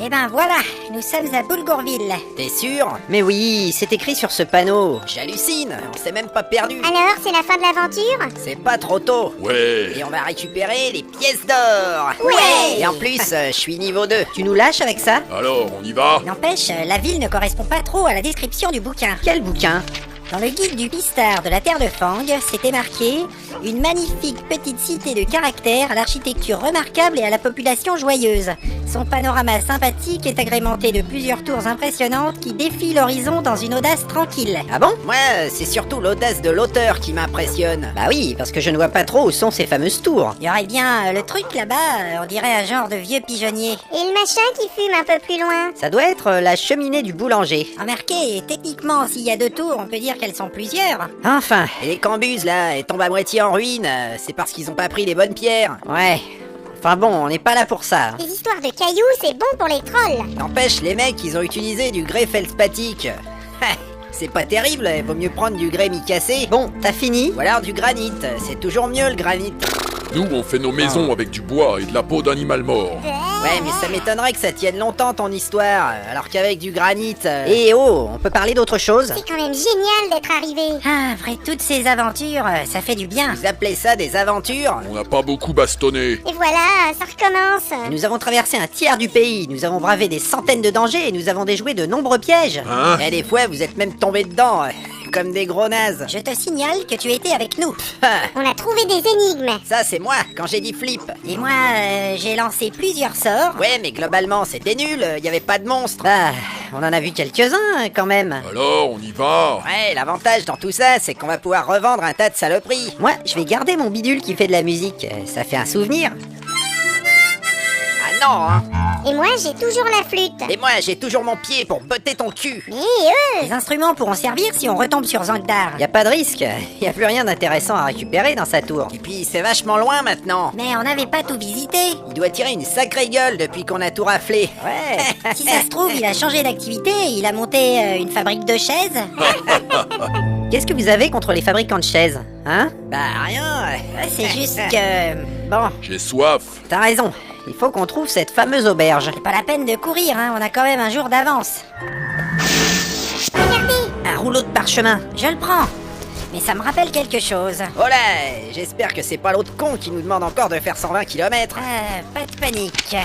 Eh ben voilà, nous sommes à Boulgourville. T'es sûr? Mais oui, c'est écrit sur ce panneau. J'hallucine, on s'est même pas perdu. Alors, c'est la fin de l'aventure? C'est pas trop tôt. Ouais. Et on va récupérer les pièces d'or. Ouais. Et en plus, je suis niveau 2. Tu nous lâches avec ça? Alors, on y va? N'empêche, la ville ne correspond pas trop à la description du bouquin. Quel bouquin? Dans le guide du pistard de la terre de Fang, c'était marqué « Une magnifique petite cité de caractère, à l'architecture remarquable et à la population joyeuse. Son panorama sympathique est agrémenté de plusieurs tours impressionnantes qui défient l'horizon dans une audace tranquille. » Ah bon? Moi, c'est surtout l'audace de l'auteur qui m'impressionne. Bah oui, parce que je ne vois pas trop où sont ces fameuses tours. Il y aurait bien le truc là-bas, on dirait un genre de vieux pigeonnier. Et le machin qui fume un peu plus loin? Ça doit être la cheminée du boulanger. Remarquez, techniquement, s'il y a 2 tours, on peut dire qu'elles sont plusieurs. Enfin, et les cambuses là, elles tombent à moitié en ruine, c'est parce qu'ils ont pas pris les bonnes pierres. Ouais. Enfin bon, on n'est pas là pour ça. Les histoires de cailloux, c'est bon pour les trolls. N'empêche, les mecs, ils ont utilisé du grès feldspathik. C'est pas terrible, il vaut mieux prendre du grès mi-cassé. Bon, t'as fini? Ou alors du granit, c'est toujours mieux le granit. Nous, on fait nos maisons avec du bois et de la peau d'animal mort. Ouais, mais ça m'étonnerait que ça tienne longtemps ton histoire, alors qu'avec du granit... Eh oh, on peut parler d'autre chose? C'est quand même génial d'être arrivé. Ah, après toutes ces aventures, ça fait du bien. Vous appelez ça des aventures? On n'a pas beaucoup bastonné. Et voilà, ça recommence. Nous avons traversé un tiers du pays, nous avons bravé des centaines de dangers et nous avons déjoué de nombreux pièges. Hein? Et des fois, vous êtes même tombés dedans, comme des gros nazes. Je te signale que tu étais avec nous. On a trouvé des énigmes. Ça, c'est moi, quand j'ai dit flip. Et moi, j'ai lancé plusieurs sorts. Ouais, mais globalement, c'était nul, il y avait pas de monstres. Bah, on en a vu quelques-uns, quand même. Alors, on y va? Ouais, l'avantage dans tout ça, c'est qu'on va pouvoir revendre un tas de saloperies. Moi, je vais garder mon bidule qui fait de la musique, ça fait un souvenir. Ah non, hein. Et moi, j'ai toujours la flûte. Et moi, j'ai toujours mon pied pour botter ton cul. Mais eux, Les instruments pourront servir si on retombe sur Zangdar. Y a pas de risque, y a plus rien d'intéressant à récupérer dans sa tour. Et puis, c'est vachement loin maintenant. Mais on n'avait pas tout visité. Il doit tirer une sacrée gueule depuis qu'on a tout raflé. Ouais. Si ça se trouve, il a changé d'activité, il a monté une fabrique de chaises. Qu'est-ce que vous avez contre les fabricants de chaises? Hein? Bah, rien. C'est juste que... Bon, J'ai soif. T'as raison. Il faut qu'on trouve cette fameuse auberge. c'est pas la peine de courir, hein, on a quand même un jour d'avance. Un rouleau de parchemin. Je le prends. Mais ça me rappelle quelque chose. Oh là, j'espère que c'est pas l'autre con qui nous demande encore de faire 120 km. Pas de panique.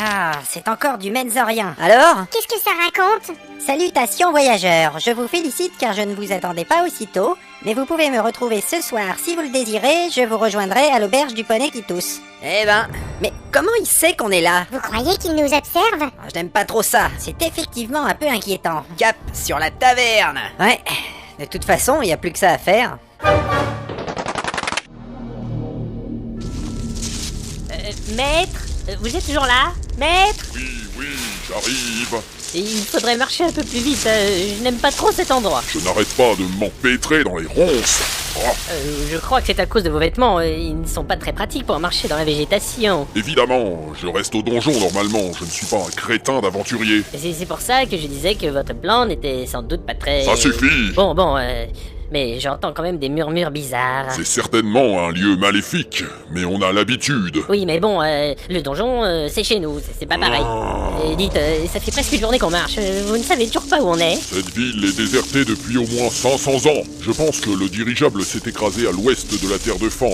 Ah, c'est encore du Menzorien. Alors? qu'est-ce que ça raconte? Salutations voyageurs, je vous félicite car je ne vous attendais pas aussitôt, mais vous pouvez me retrouver ce soir si vous le désirez, je vous rejoindrai à l'auberge du poney qui tousse. Eh ben, mais comment il sait qu'on est là? Vous croyez qu'ils nous observent? Je n'aime pas trop ça. C'est effectivement un peu inquiétant. Cap sur la taverne. Ouais, de toute façon, il y a plus que ça à faire. Maître, vous êtes toujours là? Maître, Oui, j'arrive. il faudrait marcher un peu plus vite, je n'aime pas trop cet endroit. Je n'arrête pas de m'empêtrer dans les ronces. Oh, Je crois que c'est à cause de vos vêtements, ils ne sont pas très pratiques pour marcher dans la végétation. évidemment, je reste au donjon normalement. Je ne suis pas un crétin d'aventurier. C'est pour ça que je disais que votre plan n'était sans doute pas très... Ça suffit. Bon, mais j'entends quand même des murmures bizarres. C'est certainement un lieu maléfique, mais on a l'habitude. Oui, mais bon, le donjon, c'est chez nous, c'est pas pareil. Dites, ça fait presque une journée qu'on marche, vous ne savez toujours pas où on est? Cette ville est désertée depuis au moins 500 ans. Je pense que le dirigeable s'est écrasé à l'ouest de la terre de Fang.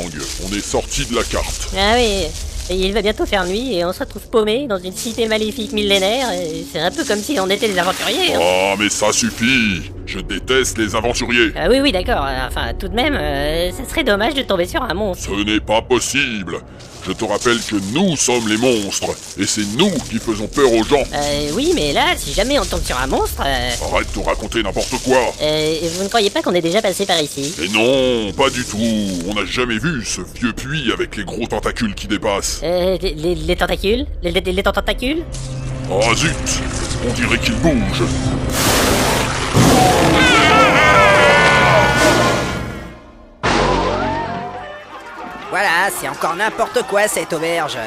On est sorti de la carte. Ah oui, et il va bientôt faire nuit et on se retrouve paumé dans une cité maléfique millénaire. Et c'est un peu comme si on était des aventuriers. Hein. Ah, mais ça suffit. Je déteste les aventuriers. Ah oui, d'accord. Enfin, tout de même, ça serait dommage de tomber sur un monstre. Ce n'est pas possible. Je te rappelle que nous sommes les monstres, et c'est nous qui faisons peur aux gens. Oui, mais là, si jamais on tombe sur un monstre... Arrête de raconter n'importe quoi. vous ne croyez pas qu'on est déjà passé par ici? Et non, pas du tout. On n'a jamais vu ce vieux puits avec les gros tentacules qui dépassent. Les tentacules? Les tentacules? Ah zut, on dirait qu'ils bougent. Voilà, c'est encore n'importe quoi cette auberge.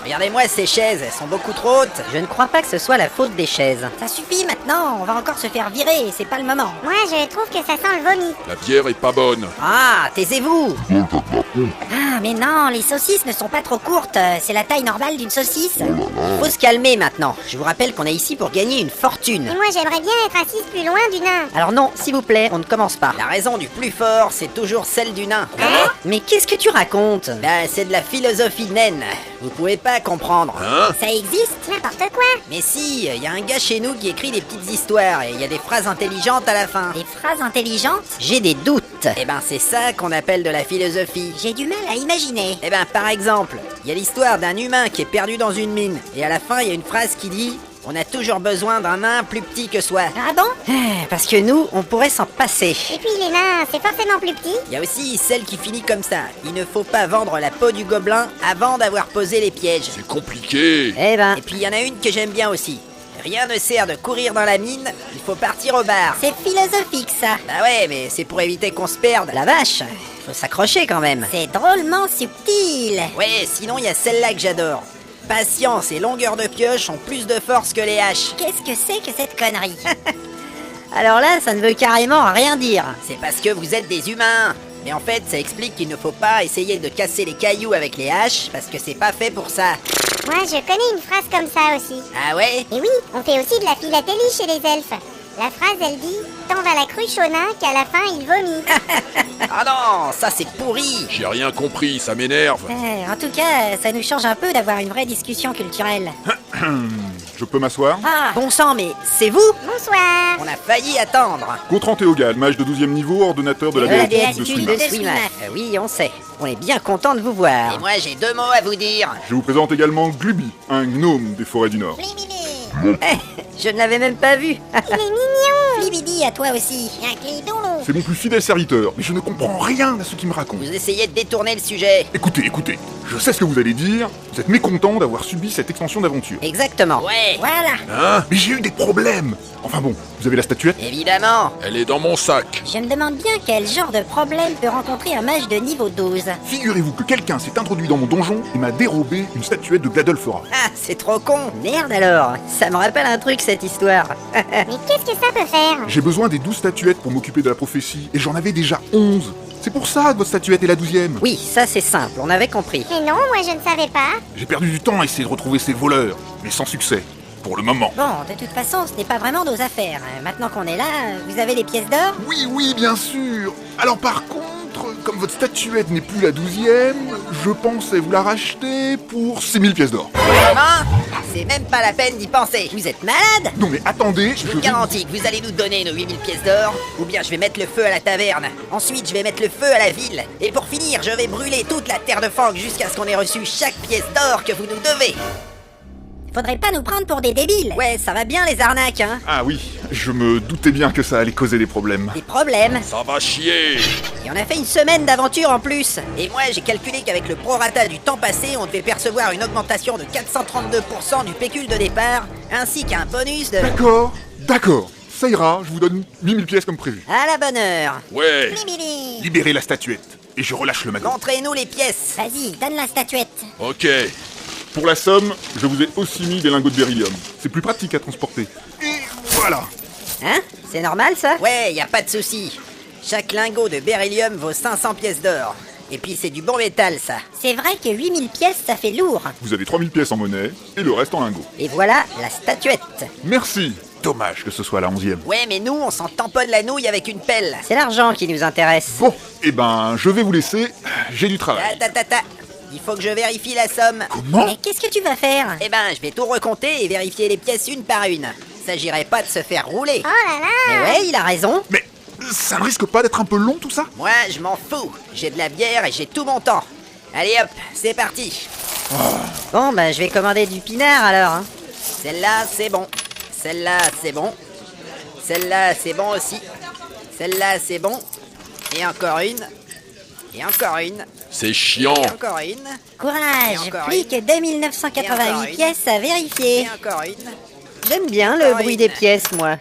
Regardez-moi ces chaises, elles sont beaucoup trop hautes. Je ne crois pas que ce soit la faute des chaises. Ça suffit maintenant, on va encore se faire virer et c'est pas le moment. Moi, je trouve que ça sent le vomi. La bière est pas bonne. Ah, taisez-vous. Ah, mais non, les saucisses ne sont pas trop courtes, c'est la taille normale d'une saucisse. Faut se calmer maintenant. Je vous rappelle qu'on est ici pour gagner une fortune. Et moi, j'aimerais bien être assise plus loin du nain. Alors non, s'il vous plaît, on ne commence pas. La raison du plus fort, c'est toujours celle du nain. Mais qu'est-ce que tu racontes? Ben, c'est de la philosophie naine. Vous pouvez pas comprendre. Ça existe? N'importe quoi. Mais si, il y a un gars chez nous qui écrit des petites histoires et il y a des phrases intelligentes à la fin. Des phrases intelligentes? J'ai des doutes. Eh ben, c'est ça qu'on appelle de la philosophie. J'ai du mal à imaginer. Eh ben, par exemple, il y a l'histoire d'un humain qui est perdu dans une mine. Et à la fin, il y a une phrase qui dit « On a toujours besoin d'un nain plus petit que soi ». Ah bon? Parce que nous, on pourrait s'en passer. Et puis les nains, c'est forcément plus petit. Il y a aussi celle qui finit comme ça. Il ne faut pas vendre la peau du gobelin avant d'avoir posé les pièges. C'est compliqué. Eh ben, Et puis il y en a une que j'aime bien aussi. Rien ne sert de courir dans la mine, il faut partir au bar. C'est philosophique ça. Bah ouais, mais c'est pour éviter qu'on se perde. la vache, faut s'accrocher quand même. C'est drôlement subtil. Ouais, sinon il y a celle-là que j'adore. Patience et longueur de pioche ont plus de force que les haches. Qu'est-ce que c'est que cette connerie? Alors là, ça ne veut carrément rien dire. C'est parce que vous êtes des humains. Mais en fait, ça explique qu'il ne faut pas essayer de casser les cailloux avec les haches, parce que c'est pas fait pour ça. Moi, je connais une phrase comme ça aussi. Ah ouais? Et oui, on fait aussi de la philatélie chez les elfes. La phrase, elle dit « Tant va la cruche au nain qu'à la fin, il vomit. Ah non, ça c'est pourri. J'ai rien compris, ça m'énerve. En tout cas, ça nous change un peu d'avoir une vraie discussion culturelle. Je peux m'asseoir? Ah, Bon sang, mais c'est vous? » Bonsoir. On a failli attendre. Gontran Théogal, mage de 12e niveau, ordonnateur de la De la béatitude de béatitude Swimat. de Swimat. Oui, on sait. On est bien content de vous voir. Et moi j'ai deux mots à vous dire. Je vous présente également Gluby, un gnome des forêts du Nord. Je ne l'avais même pas vu. Il est mignon. Flibidi à toi aussi. Un clidon. C'est mon plus fidèle serviteur, mais je ne comprends rien à ce qu'il me raconte. Vous essayez de détourner le sujet. Écoutez, je sais ce que vous allez dire. Vous êtes mécontent d'avoir subi cette extension d'aventure. Exactement. Ouais, Voilà. Hein? Mais j'ai eu des problèmes. Enfin bon, vous avez la statuette? évidemment. Elle est dans mon sac. Je me demande bien quel genre de problème peut rencontrer un mage de niveau 12. Figurez-vous que quelqu'un s'est introduit dans mon donjon et m'a dérobé une statuette de Gladolfora. Ah, c'est trop con. Merde alors, ça me rappelle un truc cette histoire. Mais qu'est-ce que ça peut faire? J'ai besoin des 12 statuettes pour m'occuper de la prophétie, et j'en avais déjà 11. C'est pour ça que votre statuette est la 12e. Oui, ça c'est simple, on avait compris. Mais non, moi je ne savais pas. J'ai perdu du temps à essayer de retrouver ces voleurs, mais sans succès. Pour le moment. Bon, de toute façon, ce n'est pas vraiment nos affaires. Maintenant qu'on est là, vous avez les pièces d'or? Oui, bien sûr. Alors par contre, comme votre statuette n'est plus la 12e, je pensais vous la racheter pour 6000 pièces d'or. Vraiment? C'est même pas la peine d'y penser. Vous êtes malade? Non mais attendez, Je vous garantis que vous allez nous donner nos 8000 pièces d'or, ou bien je vais mettre le feu à la taverne. Ensuite, je vais mettre le feu à la ville. Et pour finir, je vais brûler toute la terre de Fang jusqu'à ce qu'on ait reçu chaque pièce d'or que vous nous devez. Faudrait pas nous prendre pour des débiles. Ouais, ça va bien les arnaques, hein? Ah oui, je me doutais bien que ça allait causer des problèmes. Des problèmes. Ça va chier. Et on a fait une semaine d'aventure en plus. Et moi, j'ai calculé qu'avec le prorata du temps passé, on devait percevoir une augmentation de 432% du pécule de départ, ainsi qu'un bonus de... D'accord, ça ira, je vous donne 8000 pièces comme prévu. À la bonne heure. Ouais. Mimili. Libérez la statuette, et je relâche le magot. Montrez-nous les pièces. Vas-y, donne la statuette. Ok. Pour la somme, je vous ai aussi mis des lingots de beryllium. C'est plus pratique à transporter. Et voilà. Hein? C'est normal ça? Ouais, y a pas de souci. Chaque lingot de beryllium vaut 500 pièces d'or. Et puis c'est du bon métal ça. C'est vrai que 8000 pièces, ça fait lourd. Vous avez 3000 pièces en monnaie, et le reste en lingots. Et voilà la statuette. Merci. Dommage que ce soit la 11e. Ouais, mais nous on s'en tamponne la nouille avec une pelle. C'est l'argent qui nous intéresse. Bon, eh ben, je vais vous laisser. J'ai du travail. Il faut que je vérifie la somme. Comment? Mais qu'est-ce que tu vas faire? Eh ben, je vais tout recompter et vérifier les pièces une par une. S'agirait pas de se faire rouler. Oh là là. Mais ouais, il a raison. Mais ça ne risque pas d'être un peu long tout ça? Moi, je m'en fous. J'ai de la bière et j'ai tout mon temps. Allez hop, c'est parti. Bon, bah je vais commander du pinard alors. Hein. Celle-là, c'est bon. Celle-là, c'est bon. Celle-là, c'est bon aussi. Celle-là, c'est bon. Et encore une. Et encore une. C'est chiant. Et encore une. Courage, Et encore plus une. que 2988 Et encore une. pièces à vérifier. Et encore une. J'aime bien le bruit des pièces, moi.